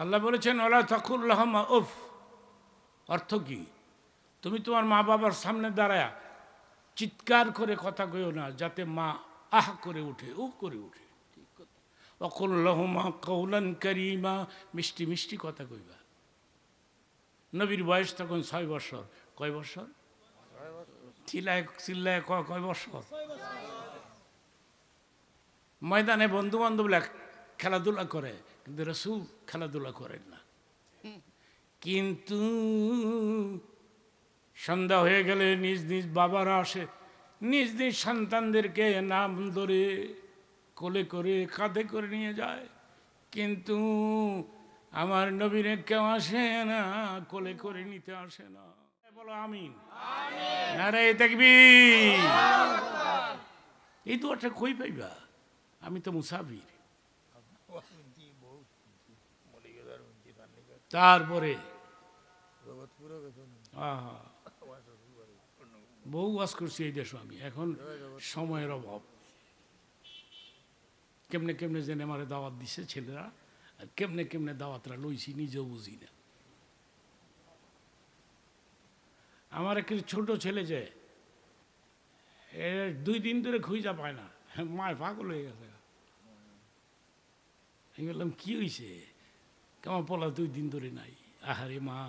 আল্লাহ বলেছেন ওলা তাকুল লাহুমা উফ। অর্থ কি? তুমি তোমার মা বাবার সামনে দাঁড়ায়া চিৎকার করে কথা কইও না, যাতে মা আহ করে উঠে, ও করে উঠে। অকুল লাহুমা কওলান কারীমা, মিষ্টি মিষ্টি কথা কইবা। নবীর বয়স তখন 6 বছর। কয় বছর? চিল্লায় চিল্লায় কয় বছর? ময়দানে বন্ধু বান্ধবরা খেলাধুলা করে, কিন্তু রাসূল খেলাধুলা করেন না। কিন্তু সন্ধ্যা হয়ে গেলে নিজ নিজ বাবারা আসে, নিজ নিজ সন্তানদেরকে নাম ধরে কোলে করে কাঁধে করে নিয়ে যায়, কিন্তু আমার নবীরে কেউ আসে না, কোলে করে নিতে আসে না। বলো আমিন। নারে তাকবীর। এই দোয়াটা কই পাইবা? আমি তো মুসাফির। তারপরে বহু ওয়াজ করছি এই দেশ, আমি এখন সময়ের অভাব। কেমনে কেমনে যেন আমার দাওয়াত দিছে ছেলেরা, আর কেমনে কেমনে দাওয়াতরা লইছি নিজেও বুঝি না। আমার একটা ছোট ছেলে যে 2 দিন ধরে খুঁজা পায় না, মায় পাগল হয়ে গেছে। আমি বললাম কি হয়েছে? কেমন পোলা 2 দিন ধরে নাই। আহারে মা,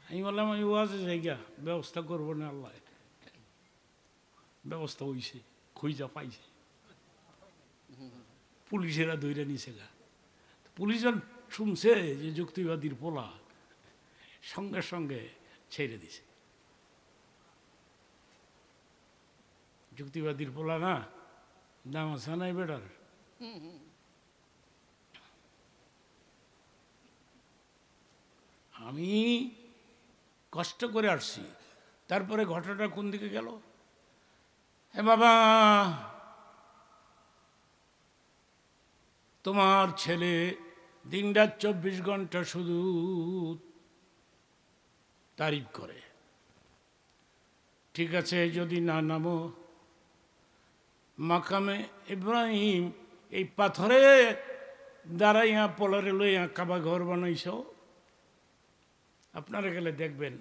আমি বললাম আমি ওয়াজে জায়গা ব্যবস্থা করবো না। আল্লাহ ব্যবস্থা হইছে, খুঁজা পাইছে, পুলিশেরা ধইরা নিছে গা। পুলিশ যখন শুনছে যে যুক্তিবাদীর পোলা, সঙ্গে সঙ্গে ছেড়ে দিছে। যুক্তিবাদীর পোলা না, দাম আছে নাই বেটার। আমি কষ্ট করে আসছি, তারপরে ঘটনাটা কোন দিকে গেল? হে বাবা, তোমার ছেলে দিনরাত 24 ঘন্টা শুধু তারিফ করে। ঠিক আছে, যদি না নামো, মাকামে ইব্রাহিম এই পাথরে দাঁড়াইয়া পোলারে লইয়া কাবা ঘর বানাইছ। আপনারা গেলে দেখবেন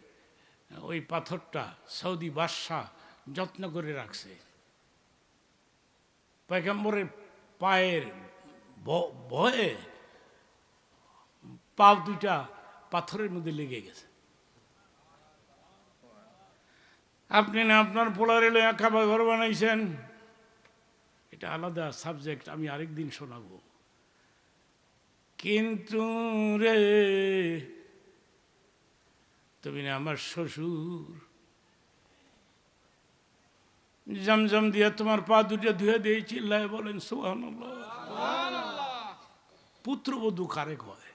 ওই পাথরটা সৌদি বাদশাহ যত্ন করে রাখছে। পয়গম্বরের পায়ের ভয়ে পা দুইটা পাথরের মধ্যে লেগে গেছে। আপনি না আপনার পোলারে লইয়া কাবা ঘর বানাইছেন, এটা আলাদা সাবজেক্ট, আমি আরেকদিন শোনাবো। কিন্তু রে, তুমি না আমার শ্বশুর, জমজম দিয়ে তোমার পা দুটো ধুয়ে দিয়ে চিল্লায় বলেন সুবহানাল্লাহ। পুত্রবধূ কারে কয়?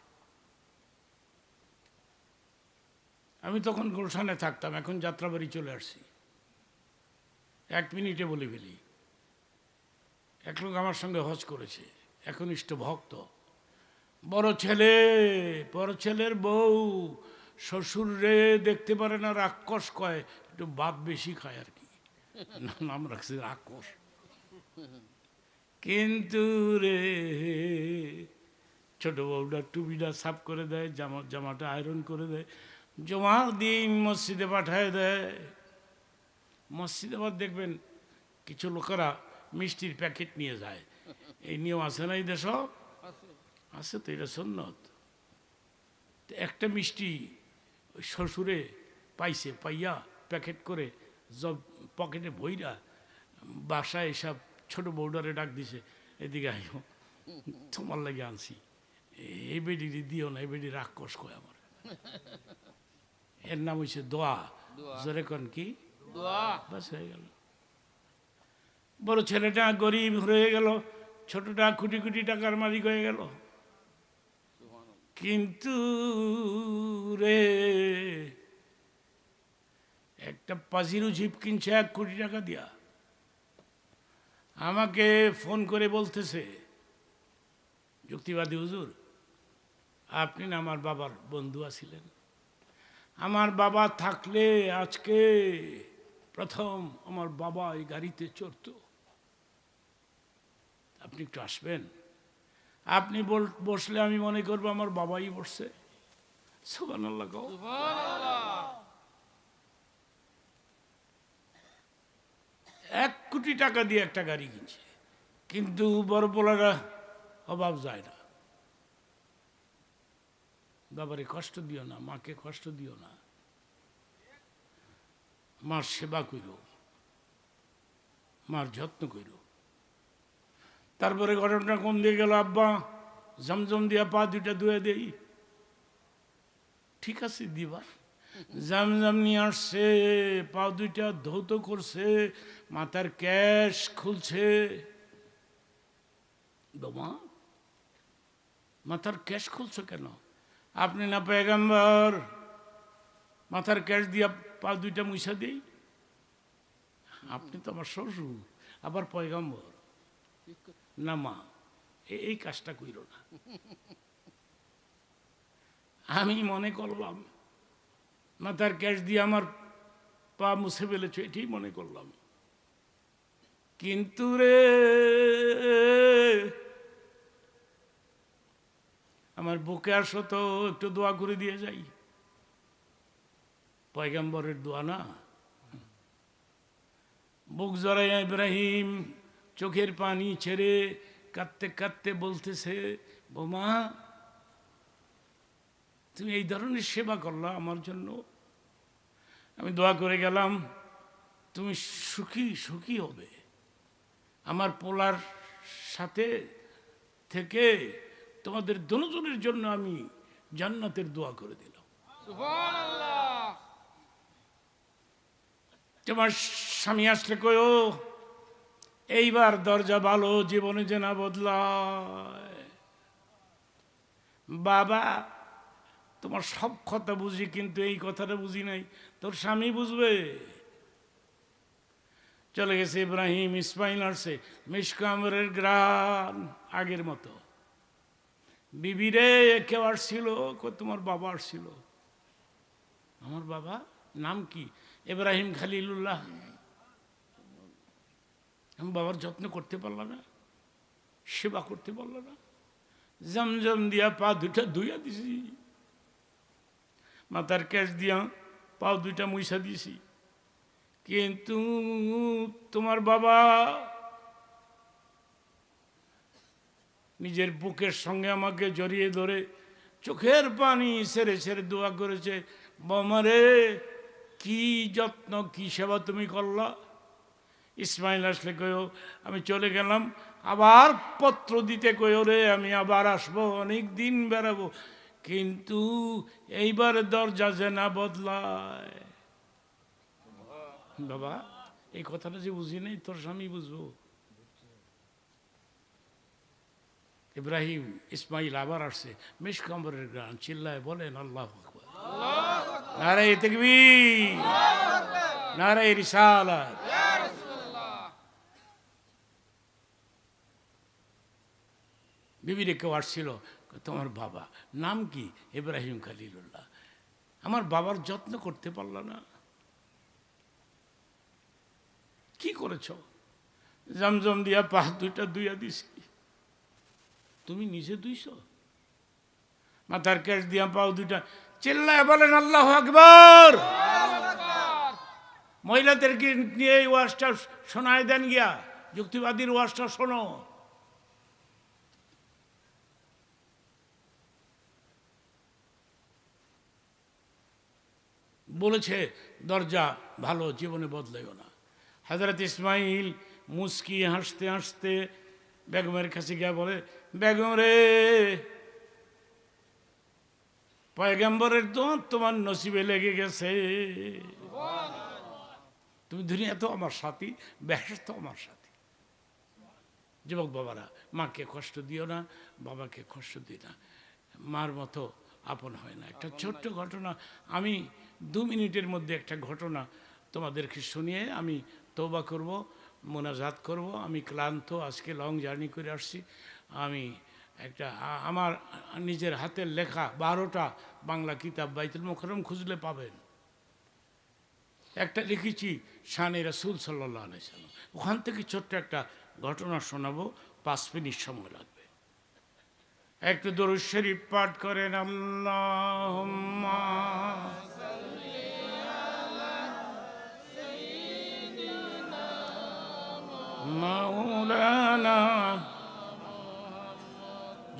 আমি তখন গুলশানে থাকতাম, এখন যাত্রাবাড়ি চলে আসছি। 1 মিনিটে বলে ফেলি। এক লোক আমার সঙ্গে হজ করেছে, একনিষ্ঠ ভক্ত, বড় ছেলের বউ শ্বশুর রে দেখতে পারে না, রাক্ষস কয়, একটু ভাত বেশি খায় আর কি, নাম রাখছে রাক্ষস। কিন্তু রে, ছোট বউটা টুপিটা সাফ করে দেয়, জামাটা আয়রন করে দেয়, জমার দিন মসজিদে পাঠায় দেয়। মসজিদে আবার দেখবেন কিছু লোকেরা মিষ্টির প্যাকেট নিয়ে যায়। এই নিয়ম আছে না এই দেশ? আছে তো, এটা সুন্নত। একটা মিষ্টি শ্বশুরে পাইছে, পাইয়া প্যাকেট করে সব পকেটে ভইরা বাসায় এসব ছোট বউডারে ডাক দিছে, এদিকে আইও, তোমার লাগে আনছি, এই বেডি দিও না, এই বেডি রাক্ষস কয় আমার। এর নাম হয়েছে দোয়া। জোরে কন কি? বাস হয়ে গেল। বড় ছেলেটা গরিব হয়ে গেল, ছোটটা কোটি কোটি টাকার মালিক হয়ে গেল। কিন্তু রে, একটা পাজিরু জিপ কিনছে 1 কোটি টাকা দিয়া। আমাকে ফোন করে বলতেছে, যুক্তিবাদী হুজুর, আপনি না আমার বাবার বন্ধু আছিলেন, আমার বাবা থাকলে আজকে প্রথম আমার বাবা এই গাড়িতে চড়ত, আপনি একটু আসবেন। আপনি বসলে আমি মনে করবো আমার বাবাই বসছে। সুবহানাল্লাহ কও। 1 কোটি টাকা দিয়ে একটা গাড়ি কিনছে, কিন্তু বড় পোলারা অভাব যায় না। বাবারে কষ্ট দিও না, মাকে কষ্ট দিও না, মার সেবা কইরো, মার যত্ন কইরো। তারপরে ঘটনাটা কোন দিয়ে গেল, আব্বা জমজম দিয়া পা দুইটা ধুয়ে দেই। ঠিক আছে দিবা। জামজাম নিয়ে আসছে, পা দুইটা ধৌত করছে, মাথার ক্যাশ খুলছে। বাবা মাথার ক্যাশ খুলছো কেন? আপনি না পয়গম্বর, মাথার ক্যাশ দিয়া পা দুইটা মুছা দেই? আপনি তো আমার শ্বশুর, আবার পয়গম্বর না? মা এই কাজটা কইরো না। আমি মনে করলাম মাথার ক্যাশ দিয়ে আমার পা মুছে ফেলেছ, এটাই মনে করলাম। কিন্তু রে আমার বুকে আসো তো, একটু দোয়া করে দিয়ে যাই। পয়গম্বরের দোয়া না? বুক জড়াইয়া ইব্রাহিম চোখের পানি ছেড়ে কাঁদতে কাঁদতে বলতেছে, বোমা তুমি এই ধরনের সেবা করলা আমার জন্য, আমি দোয়া করে গেলাম তুমি সুখী সুখী হবে। আমার পোলার সাথে থেকে তোমাদের দুজনের জন্য আমি জান্নাতের দোয়া করে দিলাম। সুবহানাল্লাহ। তোমার স্বামী আসলে কয়ো এইবার দরজা ভালো, জীবনে যে না বদলায়। বাবা তোমার সব কথা বুঝি, কিন্তু এই কথাটা বুঝি নাই, তোর স্বামী বুঝবে। চলে গেছে ইব্রাহিম, ইসমাইল আসছে, মিশকামরের গ্রাম আগের মতো। বিবিরে কেউ আসছিল, তোমার বাবা আসছিল। আমার বাবা নাম কি? ইব্রাহিম খলিলুল্লাহ। আমি বাবার যত্ন করতে পারলাম না, সেবা করতে পারলাম না। জমজম দিয়া পা দুইটা ধুইয়া দিছি, মাথার ক্যাশ দিয়া পা দুইটা মুইসা দিছি, কিন্তু তোমার বাবা নিজের বুকের সঙ্গে আমাকে জড়িয়ে ধরে চোখের পানি ছেড়ে ছেড়ে দোয়া করেছে, বোমারে কি যত্ন কি সেবা তুমি করলা। ইসমাইল আসলে কয়ো আমি চলে গেলাম, আবার পত্র দিতে কয়ো রে, আমি আবার আসবো, অনেক দিন বেড়াবো, কিন্তু এইবার দরজা যে না বদলায়। বাবা এই কথাটা যে বুঝি নাই, তোর স্বামী বুঝবো। ইব্রাহিম ইসমাইল আবার আসছে, মিশকাম্বরের গ্রাম, চিল্লায় বলেন আল্লাহু আকবার, নারায়ে তাকবীর, নারায়ে রিসালাত। বিবিরে কেউ আসছিল, তোমার বাবা নাম কি? ইব্রাহিম খলিলুল্লাহ। আমার বাবার যত্ন করতে পারল না, কি করেছ? জমজম দিয়া পা দুইটা ধুইয়া দিছি। তুমি নিজে দুইছ? মাথার ক্যাশ দিয়া পাও দুইটা, চিল্লায় বলেন আল্লাহু আকবার। মহিলাদেরকে নিয়ে এই ওয়াজটা শোনায় দেন গিয়া, যুক্তিবাদীর ওয়াজটা শোনো। বলেছে দরজা ভালো, জীবনে বদলাইও না। হযরত ইসমাইল মুস্কি হাসতে হাসতে বেগমের কাছে গিয়া বলে, বেগম রে, পয়গম্বরের তো তোমার নসিবে লেগে গেছে, তুমি দুনিয়া তো আমার সাথী, বেহেশত তো আমার সাথী। যুবক বাবারা, মাকে কষ্ট দিও না, বাবাকে কষ্ট দিও না, মার মতো আপন হয় না। একটা ছোট্ট ঘটনা, আমি 2 মিনিটের মধ্যে একটা ঘটনা তোমাদেরকে শুনিয়ে আমি তওবা করব, মোনাজাত করব। আমি ক্লান্ত, আজকে লং জার্নি করে আসছি। আমি একটা আমার নিজের হাতের লেখা 12টা বাংলা কিতাব বাইতুল মুকাররম খুঁজলে পাবেন। একটা লিখেছি শানে রাসূল সাল্লাল্লাহু আলাইহি ওয়াসাল্লাম, ওখান থেকে ছোট্ট একটা ঘটনা শোনাবো, 5 মিনিট সময় লাগবে। একটু দরুদ শরীফ পাঠ করেন। আল্লাহুম্মা মাওলানা,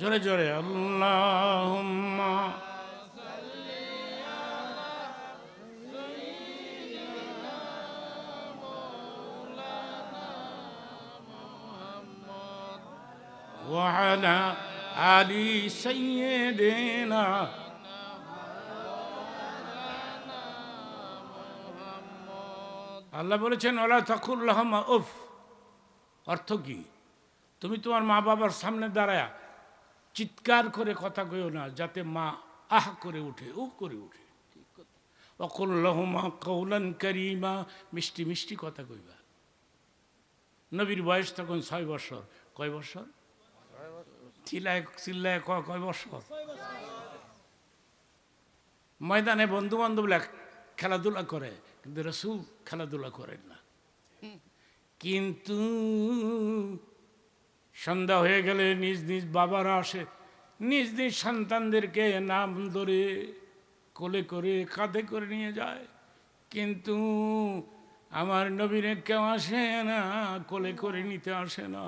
জোরে জোরে আল্লাহুম্মা ওয়া আলা আলি সাইয়্যিদিনা। আল্লাহ বলেছেন ওয়ালা তাকুল লাহুমা উফ। অর্থ কি? তুমি তোমার মা বাবার সামনে দাঁড়ায়া চিৎকার করে কথা কইও না, যাতে মা আহ করে উঠে, ও করে উঠে। ওয়াকুল লাহুমা কাওলান কারীমা, মিষ্টি মিষ্টি কথা কইবা। নবীর বয়স তখন 6 বছর। কয় বছর? চিল্লায় চিল্লায় কয় বছর? ময়দানে বন্ধু বান্ধব খেলাধুলা করে, কিন্তু রাসূল খেলাধুলা করেন না। কিন্তু সন্ধ্যা হয়ে গেলে নিজ নিজ বাবারা আসে, নিজ নিজ সন্তানদেরকে নাম ধরে কোলে করে কাঁধে করে নিয়ে যায়। কিন্তু আমার নবীরে কেউ আসে না, কোলে করে নিতে আসে না।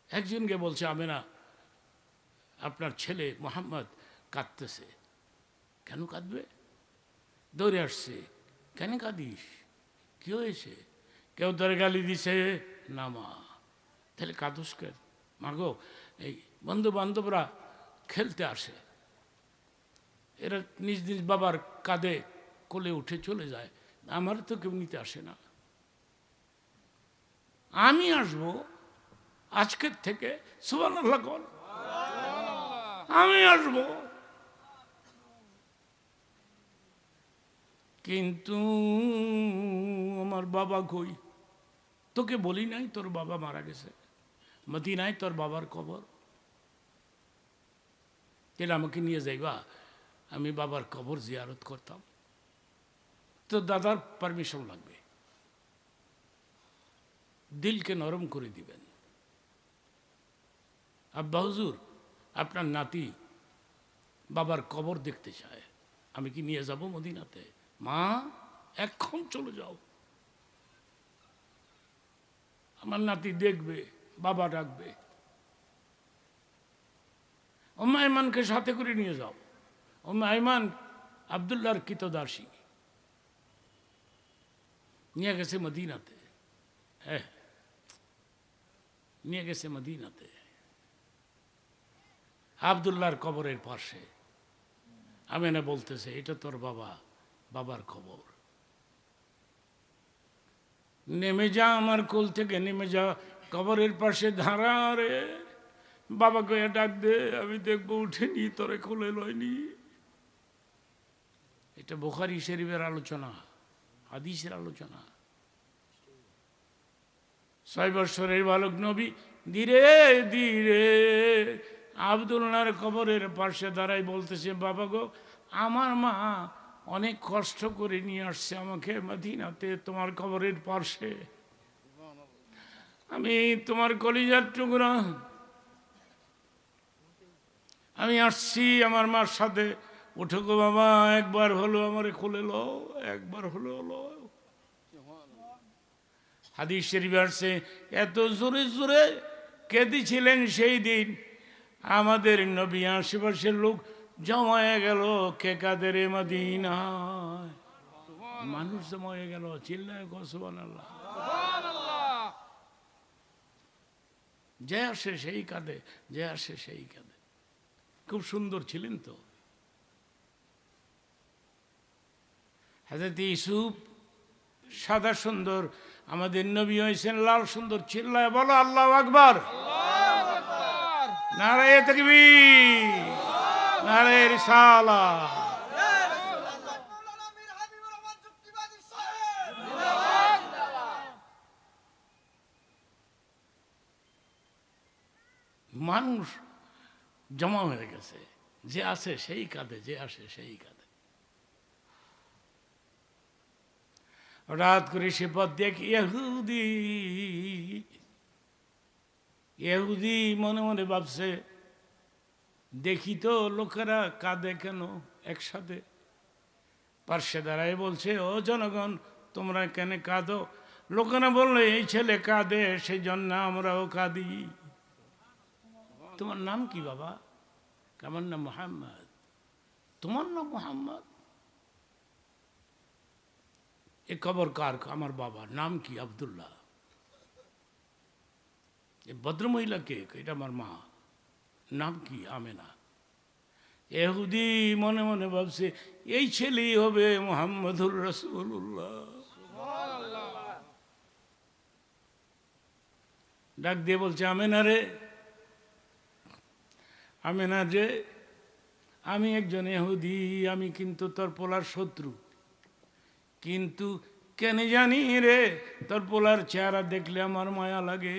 একজনকে বলছে আমেনা, আপনার ছেলে মোহাম্মদ কাঁদতেছে। কেন কাঁদবে? দৌড়ে আসছে। কেন কাঁদিস? কি হয়েছে? কেউ ধরে গালি দিছে না। মা, তাহলে কাঁদুস কেন? মাগো, এই বন্ধু বান্ধবরা খেলতে আসে, এরা নিজ নিজ বাবার কাঁধে কোলে উঠে চলে যায়, আমার তো কেউ নিতে আসে না। আমি আসবো আজকের থেকে, সুবহানাল্লাহ বল, আমি আসবো। কিন্তু আমার বাবা কই? তোকে বলি নাই তোর বাবা মারা গেছে? মদিনায় তোর বাবার কবর, তাহলে আমাকে নিয়ে যাইবা, আমি বাবার কবর জিয়ারত করতাম। তো দাদার পারমিশন লাগবে, দিলকে নরম করে দিবেন। আব্বা হুজুর, আপনার নাতি বাবার কবর দেখতে চায়, আমি কি নিয়ে যাব মদিনাতে? মা, এখন চলে যাও, আমার নাতি দেখবে, বাবা ডাকবে। উম্মে আইমানকে সাথে করে নিয়ে যাও। উম্মে আইমান আব্দুল্লাহর কৃতদাসী, নিয়ে গেছে মদিনাতে। হ্যাঁ, নিয়ে গেছে মদিনাতে। আব্দুল্লাহর কবরের পাশে আমেনা বলতেছে, এটা তোর বাবা, বাবার কবর। নেমে যা, আমার কোল থেকে নেমে যা, কবরের পাশে দাঁড়া রে, বাবাকে ডাক দে, আমি দেখবো উঠেনি, তোরে কোলে লয়নি। এটা বুখারী শরীফের আলোচনা, হাদিসের আলোচনা। 6 বছরের বালক নবী ধীরে ধীরে আব্দুল্লাহর কবরের পাশে দাঁড়াই বলতেছে, বাবা গো, আমার মা অনেক কষ্ট করে নিয়ে আসছে আমাকে মদিনাতে, তোমার কবরের পাশে। আমি তোমার কলিজার টুকরা, আমি আসছি আমার মার সাথে। উঠো গো বাবা, একবার হলো আমারে খুলে লো, একবার হলো লো। হাদিস শরীফে আসছে, এত জোরে জোরে কেঁদেছিলেন সেই দিন, আমাদের নবী আশেপাশের লোক জমা হয়ে গেল, কে কাদের মদিনায়, মানুষ জমা হয়ে গেল, চিল্লায় গো সুবহানাল্লাহ। যে আসে সেই কাঁদে, যে আসে সেই কাঁদে। খুব সুন্দর ছিলেন তো হযরত ইউসুফ, সাদা সুন্দর। আমাদের নবী হয়েছেন লাল সুন্দর। চিল্লায় বলো আল্লাহু আকবার, নারায়ে তাকবীর, নারায়ে রিসালাত। মানুষ জমা হয়ে গেছে, যে আসে সেই কাঁদে, যে আসে সেই কাঁদে। হঠাৎ করে সে পথ দেখে ইহুদি, ইহুদি মনে মনে ভাবছে, দেখি তো লোকেরা কাঁদে কেন একসাথে। পার্শ্বে দাঁড়ায় বলছে, ও জনগণ, তোমরা কেন কাঁদো? লোকেরা বললো, এই ছেলে কাঁদে, সেই জন্য আমরাও কাঁদি। তোমার নাম কি বাবা? আমার নাম মোহাম্মদ। তোমার নাম মোহাম্মদ? এ খবর কার? আমার বাবার নাম কি? আব্দুল্লাহ। এ ভদ্রমহিলা কে? এটা আমার মা। নাম কি? আমেনা। ইহুদি মনে মনে ভাবছে, এই ছেলেই হবে মুহাম্মদুর রাসূলুল্লাহ। ডাক দিয়ে বলছে, আমেনা রে, আমেনা রে, আমি একজন ইহুদি, আমি কিন্তু তোর পোলার শত্রু। কিন্তু কেন জানি রে, তোর পোলার চেহারা দেখলে আমার মায়া লাগে।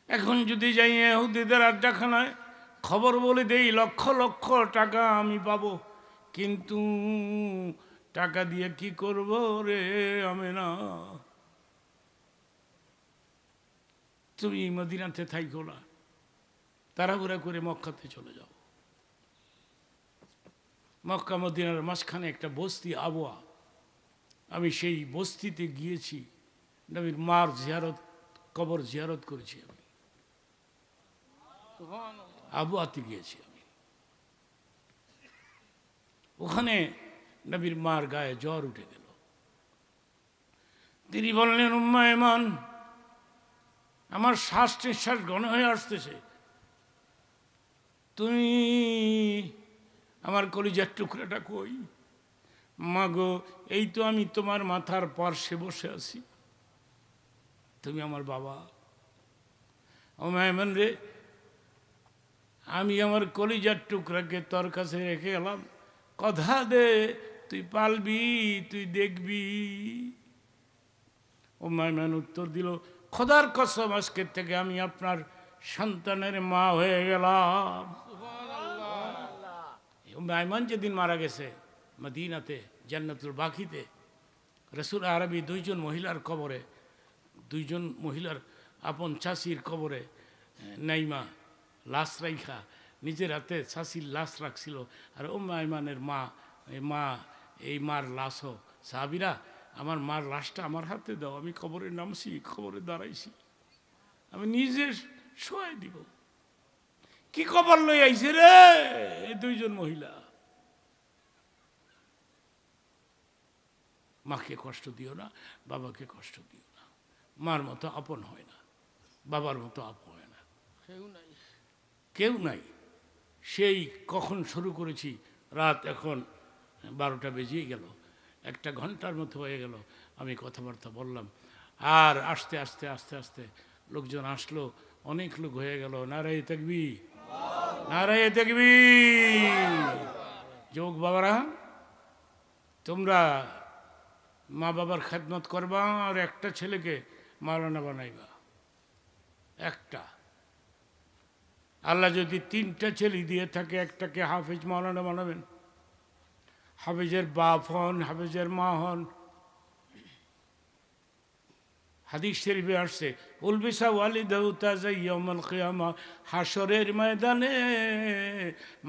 এখন যদি যাই ইহুদিদের আড্ডাখানায় খবর বলে দেই, লক্ষ লক্ষ টাকা আমি পাবো, কিন্তু টাকা দিয়ে কি করব রে আমেনা? তুমি মদিনাতে থাইকো না, তাড়াহুড়া করে মক্কাতে চলে যাও। মক্কা মদিনার মাঝখানে একটা বস্তি আবওয়া, আমি সেই বস্তিতে গিয়েছি, নবীর মার জিয়ারত, কবর জিয়ারত করেছি। আমি আবওয়াতে গিয়েছি। আমি ওখানে নবীর মার গায়ে জ্বর উঠে গেল। তিনি বললেন, উম্মে আয়মান, আমার শ্বাস নিঃশ্বাস ঘন হয়ে আসতেছে, তুমি আমার কলিজার টুকরাটা কই? মা গো, এই তো আমি তোমার মাথার পার্শ্বে বসে আছি, তুমি আমার বাবা। উম্মে আয়মান রে, আমি আমার কলিজার টুকরাকে তোর কাছে রেখে এলাম, কথা দে তুই পালবি, তুই দেখবি। উম্মে আয়মান উত্তর দিল, খোদার কসম, আজকের থেকে আমি আপনার সন্তানের মা হয়ে গেলাম। উম্মে আয়মান যেদিন মারা গেছে মদিনাতে জান্নাতুল বাকিতে, রাসূল আরবি দুইজন মহিলার কবরে, দুইজন মহিলার আপন চাষির কবরে নাইমা লাশ রাইখা নিজের হাতে চাষির লাশ রাখছিল। আর উম্মে আয়মানের মা এই মার লাশও, সাহাবীরা, আমার মার লাশটা আমার হাতে দাও, আমি কবরে নামছি, কবরে দাঁড়াইছি, আমি নিজে শোয়াই দিব। কি কবর লই আইছে রে এই দুইজন মহিলা? মাকে কষ্ট দিও না, বাবাকে কষ্ট দিও না। মার মতো আপন হয় না, বাবার মতো আপন হয় না, কেউ নাই। সেই কখন শুরু করেছি, রাত এখন 12টা বেজেই গেল, 1 ঘন্টার মতো হয়ে গেল আমি কথাবার্তা বললাম। আর আস্তে আস্তে আস্তে আস্তে লোকজন আসলো, অনেক লোক হয়ে গেল। নারায়ে তাকবীর, নারায়ে তাকবীর। যুবক বাবারা, তোমরা মা বাবার খেদমত করবা, আর একটা ছেলেকে মাওলানা বানাইবা। একটা, আল্লাহ যদি 3টা ছেলে দিয়ে থাকে, একটাকে হাফেজ মাওলানা বানাবেন। হাফেজের বাপ হন, হাফেজের মা হন। হাদিস শরীফে আসছে, উলবিসা ওয়ালিদাহু তাজা ইয়াউমাল কিয়ামা, হাসরের ময়দানে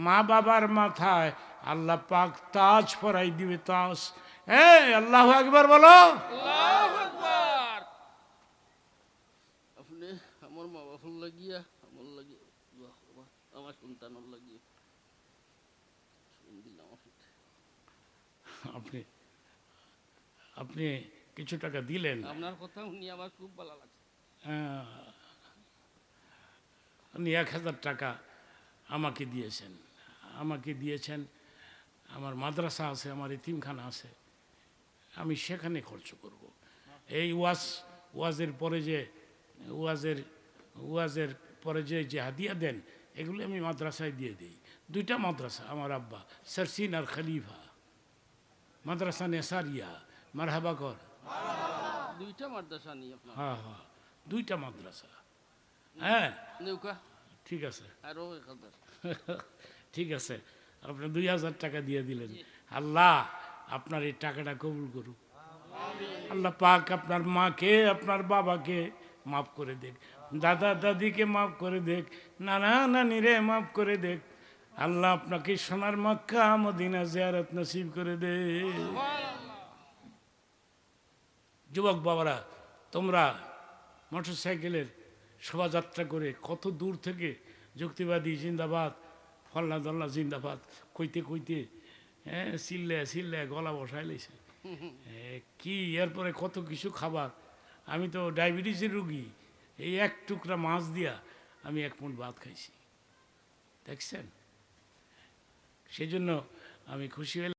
মা বাবার মাথায় আল্লাহ পাক তাজ পরাই দিবে, তাজ। আল্লাহু আকবার বলো। আল্লাহু আকবার। আপনি আমার মা বাবার লাগিয়া, আমার লাগিয়ে, আমার সন্তানের লাগিয়ে দিলাম। আপনি আপনি কিছু টাকা দিলেন। আপনার কথা উনি আমার খুব ভালো লাগছে। উনি 1000 টাকা আমাকে দিয়েছেন, আমার মাদ্রাসা আছে, আমার এতিমখানা আছে, আমি সেখানে খরচ করব। এই ওয়াজের পরে যে ওয়াজের পরে যে হাদিয়া দেন, এগুলো আমি মাদ্রাসায় দিয়ে দিই। 2টা মাদ্রাসা আমার আব্বা, সারসিন আর খলিফা, মাদ্রাসা নেসারিয়া। মারহাবা কর। 2টা মাদ্রাসা নিয়ে আপনার? হ্যাঁ হ্যাঁ, 2টা মাদ্রাসা। হ্যাঁ নৌকা ঠিক আছে, আরো 1000। ঠিক আছে, আপনি 2000 টাকা দিয়ে দিলেন। আল্লাহ আপনার এই টাকাটা কবুল করুক। আল্লাহ পাক আপনার মাকে আপনার বাবাকে মাফ করে দেখ, দাদা দাদিকে মাফ করে দেখ, নানা নানিরে মাফ করে দেখ। আল্লাহ আপনাকে সোনার মক্কা মদিনা জিয়ারত নসিব করে দে। যুবক বাবারা, তোমরা মোটরসাইকেলের শোভাযাত্রা করে কত দূর থেকে যুক্তিবাদী জিন্দাবাদ, ফল্লা দল্লা জিন্দাবাদ কইতে কইতে হ্যাঁ চিল্লে গলা বসাই লাইছে। কি এরপরে কত কিছু খাবার। আমি তো ডায়াবেটিসের রুগী, এই এক টুকরা মাছ দিয়া আমি 1 মুঠ ভাত খাইছি, দেখছেন। সেজন্য আমি খুশি হইলাম।